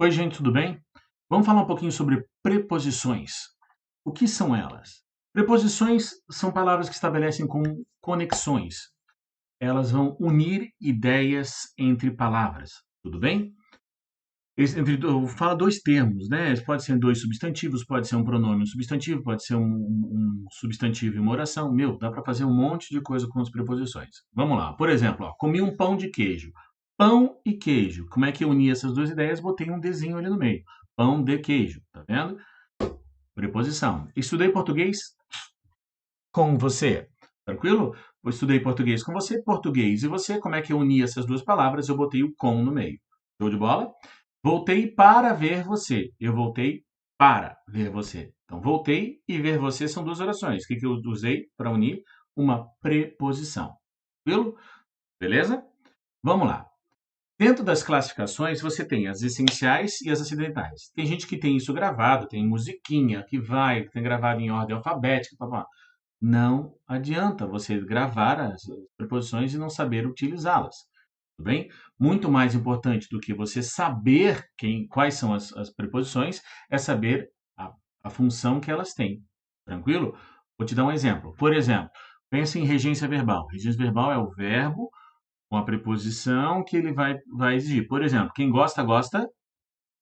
Oi, gente, tudo bem? Vamos falar um pouquinho sobre preposições. O que são elas? Preposições são palavras que estabelecem conexões. Elas vão unir ideias entre palavras, tudo bem? Fala dois termos, né? Pode ser dois substantivos, pode ser um pronome e um substantivo, pode ser um substantivo e uma oração. Meu, dá para fazer um monte de coisa com as preposições. Vamos lá. Por exemplo, ó, comi um pão de queijo. Pão e queijo. Como é que eu uni essas duas ideias? Botei um desenho ali no meio. Pão de queijo, tá vendo? Preposição. Estudei português com você. Tranquilo? Eu estudei português com você, português e você. Como é que eu uni essas duas palavras? Eu botei o com no meio. Show de bola? Voltei para ver você. Eu voltei para ver você. Então, voltei e ver você são duas orações. O que eu usei para unir? Uma preposição. Tranquilo? Beleza? Vamos lá. Dentro das classificações, você tem as essenciais e as acidentais. Tem gente que tem isso gravado, tem musiquinha que tem gravado em ordem alfabética, blá, blá. Não adianta você gravar as preposições e não saber utilizá-las. Tudo bem? Muito mais importante do que você saber quais são as preposições é saber a função que elas têm. Tranquilo? Vou te dar um exemplo. Por exemplo, pense em regência verbal. Regência verbal é o verbo com a preposição que ele vai exigir. Por exemplo, quem gosta, gosta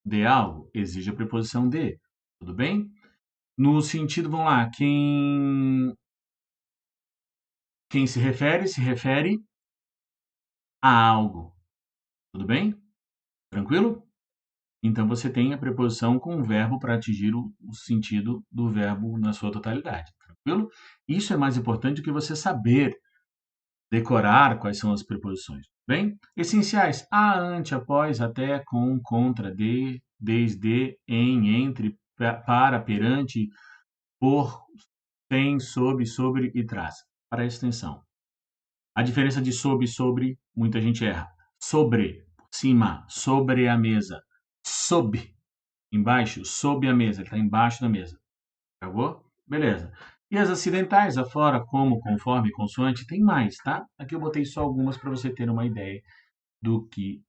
de algo, exige a preposição de. Tudo bem? No sentido, vamos lá, quem se refere a algo. Tudo bem? Tranquilo? Então você tem a preposição com o verbo para atingir o sentido do verbo na sua totalidade. Tranquilo? Isso é mais importante do que você saber decorar quais são as preposições. Bem? Essenciais: a, ante, após, até, com, contra, de, desde, em, entre, para, perante, por, sem, sob, sobre e tras. Presta atenção. A diferença de sob e sobre, muita gente erra. Sobre, cima, sobre a mesa. Sob, embaixo, sob a mesa. Ele está embaixo da mesa. Acabou? Beleza. E as acidentais, afora, como, conforme, consoante, tem mais, tá? Aqui eu botei só algumas para você ter uma ideia do que,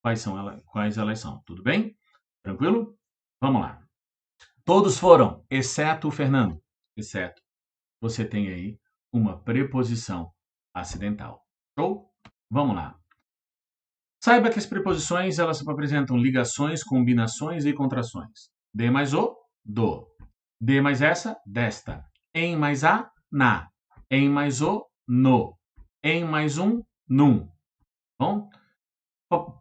quais elas são. Tudo bem? Tranquilo? Vamos lá. Todos foram, exceto o Fernando. Exceto. Você tem aí uma preposição acidental. Show? Vamos lá. Saiba que as preposições elas apresentam ligações, combinações e contrações. De mais o, do. De mais essa, desta. Em mais a, na. Em mais o, no. Em mais um, num. Bom?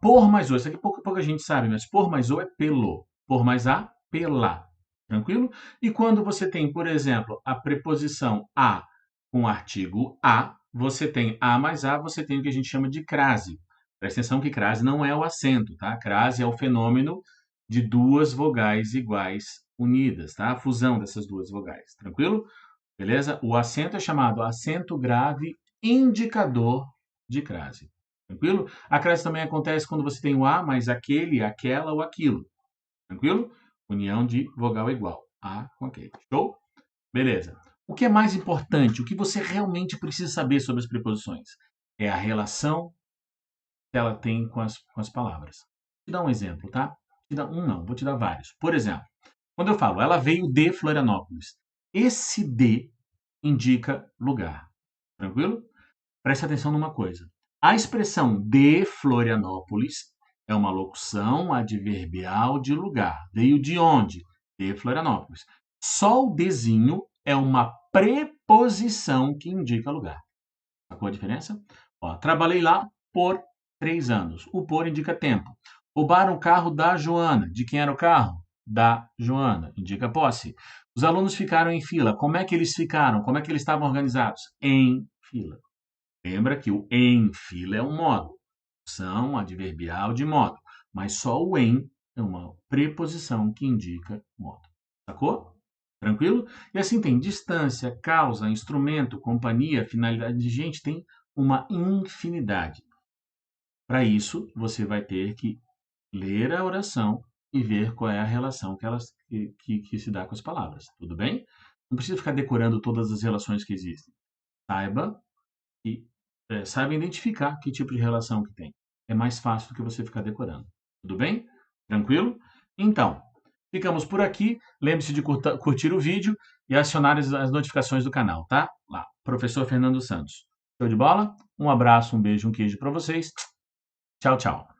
Por mais o, isso aqui pouca gente sabe, mas por mais o é pelo. Por mais a, pela. Tranquilo? E quando você tem, por exemplo, a preposição a com o artigo a, você tem a mais a, você tem o que a gente chama de crase. Presta atenção que crase não é o acento, tá? Crase é o fenômeno de duas vogais iguais unidas, tá? A fusão dessas duas vogais. Tranquilo? Beleza? O acento é chamado acento grave indicador de crase. Tranquilo? A crase também acontece quando você tem o a mais aquele, aquela ou aquilo. Tranquilo? União de vogal igual. A com aquele. Show? Beleza. O que é mais importante, o que você realmente precisa saber sobre as preposições? É a relação que ela tem com as palavras. Vou te dar um exemplo, tá? Vou te dar um não, vou te dar vários. Por exemplo, quando eu falo, ela veio de Florianópolis. Esse de indica lugar. Tranquilo? Preste atenção numa coisa. A expressão de Florianópolis é uma locução adverbial de lugar. Veio de onde? De Florianópolis. Só o dezinho é uma preposição que indica lugar. Sacou a diferença? Ó, trabalhei lá por 3 anos. O por indica tempo. Roubaram o carro da Joana. De quem era o carro? Da Joana. Indica posse. Os alunos ficaram em fila. Como é que eles ficaram? Como é que eles estavam organizados? Em fila. Lembra que o em fila é um modo. São adverbial de modo. Mas só o em é uma preposição que indica modo. Sacou? Tranquilo? E assim tem distância, causa, instrumento, companhia, finalidade de gente, tem uma infinidade. Para isso, você vai ter que ler a oração e ver qual é a relação que se dá com as palavras. Tudo bem? Não precisa ficar decorando todas as relações que existem. Saiba e saiba identificar que tipo de relação que tem. É mais fácil do que você ficar decorando. Tudo bem? Tranquilo? Então, ficamos por aqui. Lembre-se de curtir o vídeo e acionar as notificações do canal, tá? Lá, Professor Fernando Santos. Show de bola? Um abraço, um beijo, um queijo para vocês. Tchau, tchau.